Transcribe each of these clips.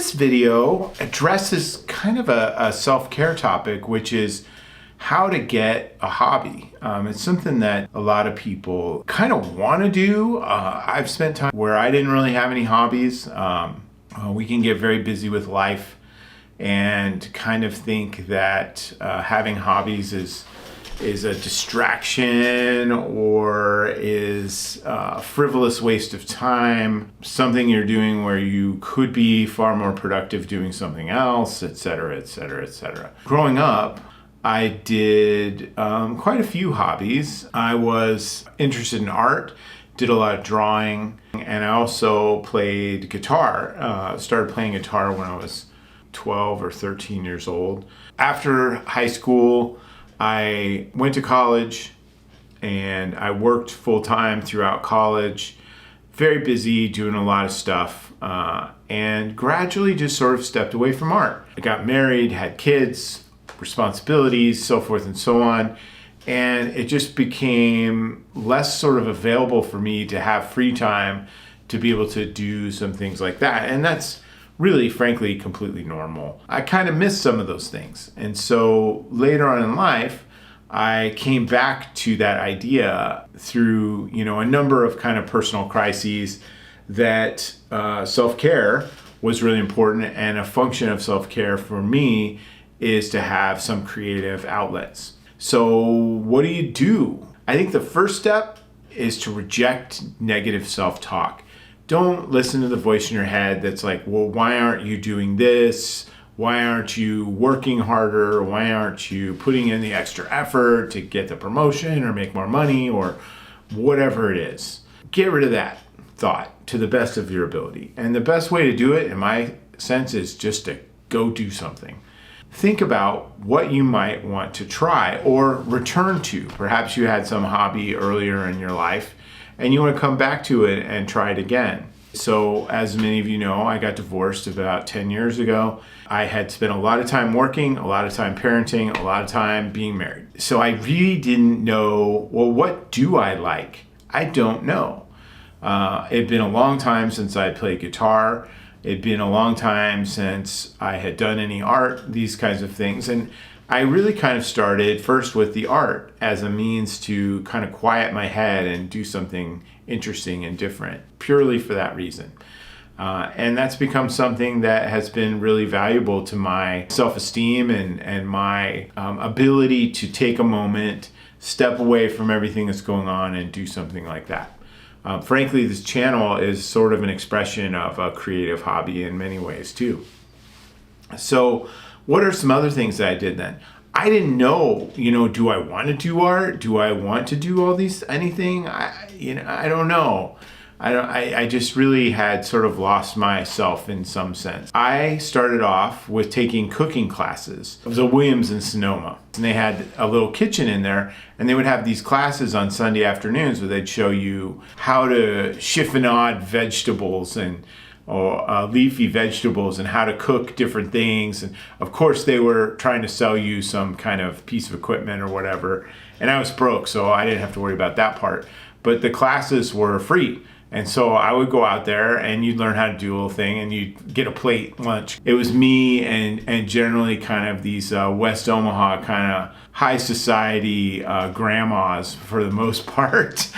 This video addresses kind of a self-care topic, which is how to get a hobby. It's something that a lot of people kind of want to do. I've spent time where I didn't really have any hobbies. We can get very busy with life and kind of think that having hobbies is a distraction or is a frivolous waste of time, something you're doing where you could be far more productive doing something else, etc., etc., etc. Growing up, I did quite a few hobbies. I was interested in art, did a lot of drawing, and I also played guitar. Started playing guitar when I was 12 or 13 years old. After high school, I went to college and I worked full-time throughout college, very busy doing a lot of stuff, and gradually just sort of stepped away from art. I got married, had kids, responsibilities, so forth and so on, and it just became less sort of available for me to have free time to be able to do some things like that. And that's really, frankly, completely normal. I kind of missed some of those things. And so later on in life, I came back to that idea through, a number of kind of personal crises that self-care was really important. And a function of self-care for me is to have some creative outlets. So what do? I think the first step is to reject negative self-talk. Don't listen to the voice in your head that's like, well, why aren't you doing this? Why aren't you working harder? Why aren't you putting in the extra effort to get the promotion or make more money or whatever it is? Get rid of that thought to the best of your ability. And the best way to do it, in my sense, is just to go do something. Think about what you might want to try or return to. Perhaps you had some hobby earlier in your life and you want to come back to it and try it again. So as many of you know, I got divorced about 10 years ago. I had spent a lot of time working, a lot of time parenting, a lot of time being married. So I really didn't know, well, what do I like? I don't know. It'd been a long time since I played guitar. It'd been a long time since I had done any art, these kinds of things. And I really kind of started first with the art as a means to kind of quiet my head and do something interesting and different, purely for that reason. And that's become something that has been really valuable to my self-esteem and my ability to take a moment, step away from everything that's going on and do something like that. Frankly, this channel is sort of an expression of a creative hobby in many ways too. So what are some other things that I did then? I didn't know, do I want to do art? Do I want to do anything? I don't know. I just really had sort of lost myself in some sense. I started off with taking cooking classes. It was a Williams in Sonoma. And they had a little kitchen in there, and they would have these classes on Sunday afternoons where they'd show you how to chiffonade vegetables and leafy vegetables and how to cook different things. And of course they were trying to sell you some kind of piece of equipment or whatever. And I was broke, so I didn't have to worry about that part. But the classes were free. And so I would go out there and you'd learn how to do a little thing and you'd get a plate lunch. It was me and generally kind of these West Omaha kind of high society grandmas for the most part.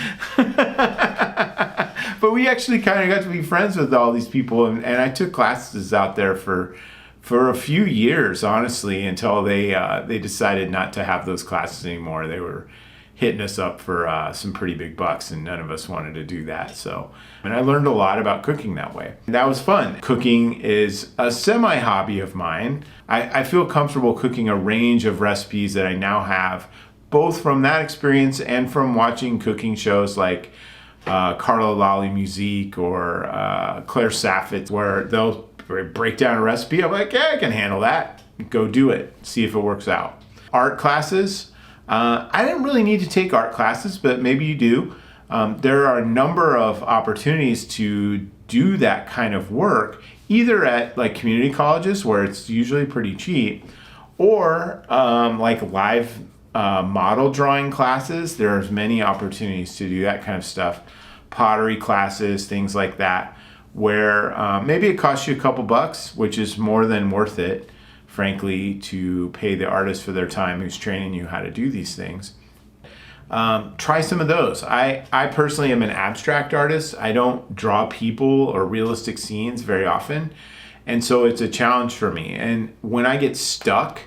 But we actually kind of got to be friends with all these people, and I took classes out there for a few years, honestly, until they decided not to have those classes anymore. They were hitting us up for some pretty big bucks, and none of us wanted to do that. And I learned a lot about cooking that way. That was fun. Cooking is a semi-hobby of mine. I feel comfortable cooking a range of recipes that I now have, both from that experience and from watching cooking shows like Carla Lally Musique or Claire Saffitz, where they'll break down a recipe. I'm like, yeah, I can handle that. Go do it. See if it works out. Art classes. I didn't really need to take art classes, but maybe you do. There are a number of opportunities to do that kind of work, either at like community colleges where it's usually pretty cheap, or like live model drawing classes. There's many opportunities to do that kind of stuff. Pottery classes, things like that, where maybe it costs you a couple bucks, which is more than worth it, frankly, to pay the artist for their time who's training you how to do these things. Try some of those. I personally am an abstract artist. I don't draw people or realistic scenes very often. And so it's a challenge for me. And when I get stuck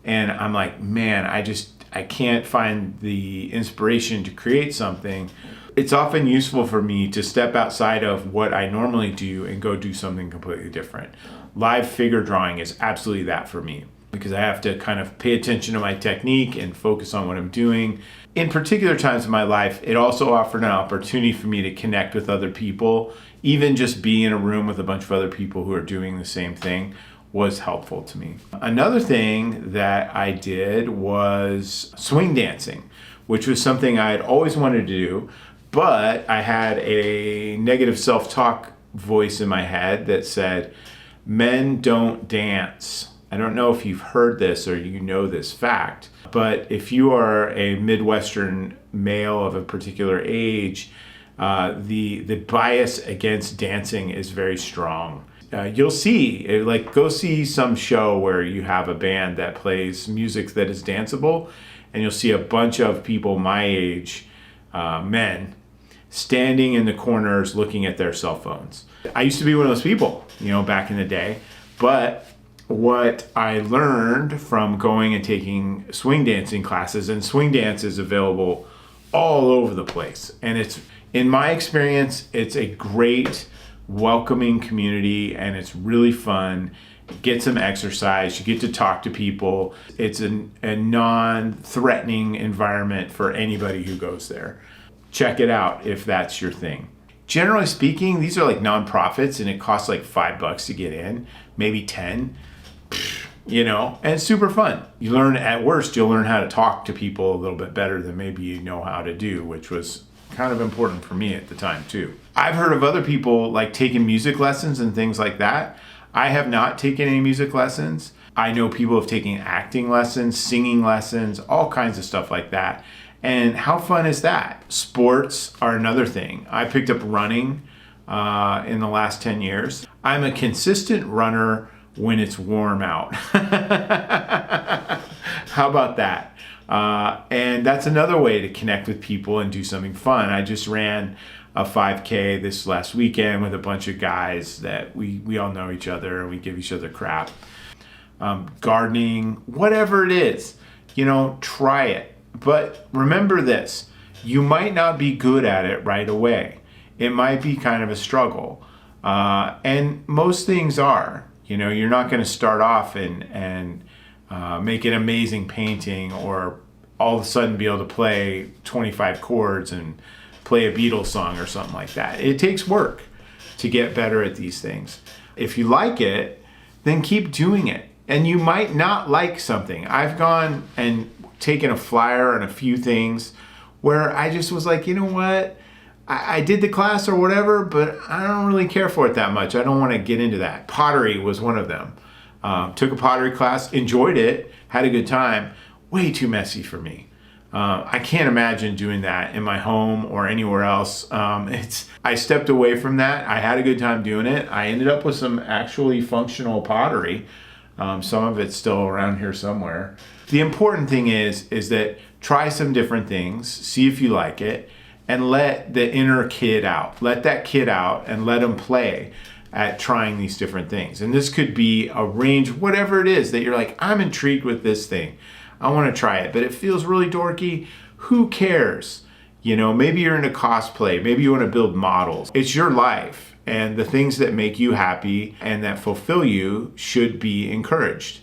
and I'm like, man, I can't find the inspiration to create something, it's often useful for me to step outside of what I normally do and go do something completely different. Live figure drawing is absolutely that for me, because I have to kind of pay attention to my technique and focus on what I'm doing. In particular times in my life, it also offered an opportunity for me to connect with other people. Even just being in a room with a bunch of other people who are doing the same thing was helpful to me. Another thing that I did was swing dancing, which was something I had always wanted to do, but I had a negative self-talk voice in my head that said, men don't dance. I don't know if you've heard this or you know this fact, but if you are a Midwestern male of a particular age, the bias against dancing is very strong. You'll see, like, go see some show where you have a band that plays music that is danceable, and you'll see a bunch of people my age, men, standing in the corners looking at their cell phones. I used to be one of those people, back in the day, but what I learned from going and taking swing dancing classes, and swing dance is available all over the place, and it's, in my experience, it's a great welcoming community, and it's really fun. Get some exercise, you get to talk to people. It's a non-threatening environment for anybody who goes there. Check it out if that's your thing. Generally speaking, these are like nonprofits, and it costs like $5 to get in, maybe 10, and it's super fun. You learn, at worst, you'll learn how to talk to people a little bit better than maybe you know how to do, which was kind of important for me at the time too. I've heard of other people like taking music lessons and things like that. I have not taken any music lessons. I know people have taken acting lessons, singing lessons, all kinds of stuff like that. And how fun is that? Sports are another thing. I picked up running in the last 10 years. I'm a consistent runner when it's warm out. How about that? And that's another way to connect with people and do something fun. I just ran a 5K this last weekend with a bunch of guys that we all know each other, and we give each other crap. Gardening, whatever it is, try it. But remember this, you might not be good at it right away. It might be kind of a struggle. And most things are. You're not going to start off and make an amazing painting, or all of a sudden be able to play 25 chords and play a Beatles song or something like that. It takes work to get better at these things. If you like it, then keep doing it. And you might not like something. I've gone and taken a flyer on a few things where I just was like, you know what? I did the class or whatever, but I don't really care for it that much. I don't want to get into that. Pottery was one of them. Took a pottery class, enjoyed it, had a good time. Way too messy for me. I can't imagine doing that in my home or anywhere else. I stepped away from that. I had a good time doing it. I ended up with some actually functional pottery. Some of it's still around here somewhere. The important thing is that try some different things, see if you like it, and let the inner kid out. Let that kid out and let them play at trying these different things. And this could be a range, whatever it is that you're like, I'm intrigued with this thing. I want to try it, but it feels really dorky. Who cares? Maybe you're into cosplay. Maybe you want to build models. It's your life, and the things that make you happy and that fulfill you should be encouraged.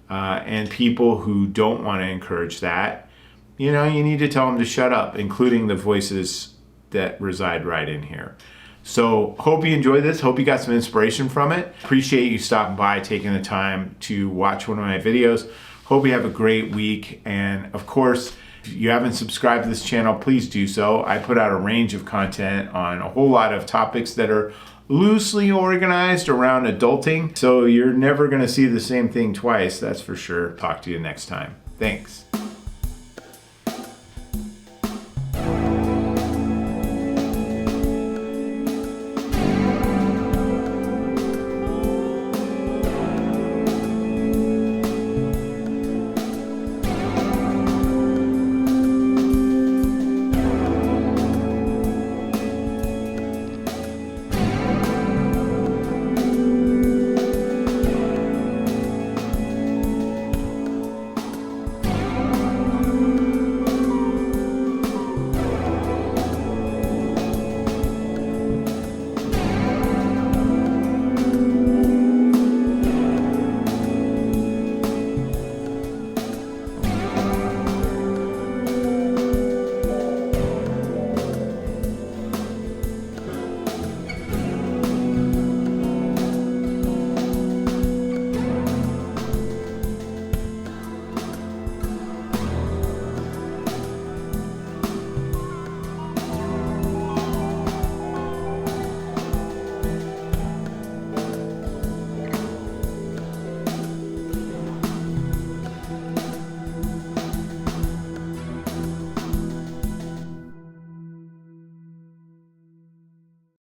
And people who don't want to encourage that, you need to tell them to shut up, including the voices that reside right in here. So hope you enjoyed this. Hope you got some inspiration from it. Appreciate you stopping by, taking the time to watch one of my videos. Hope you have a great week. And of course, if you haven't subscribed to this channel, please do so. I put out a range of content on a whole lot of topics that are loosely organized around adulting. So you're never going to see the same thing twice, that's for sure. Talk to you next time. Thanks.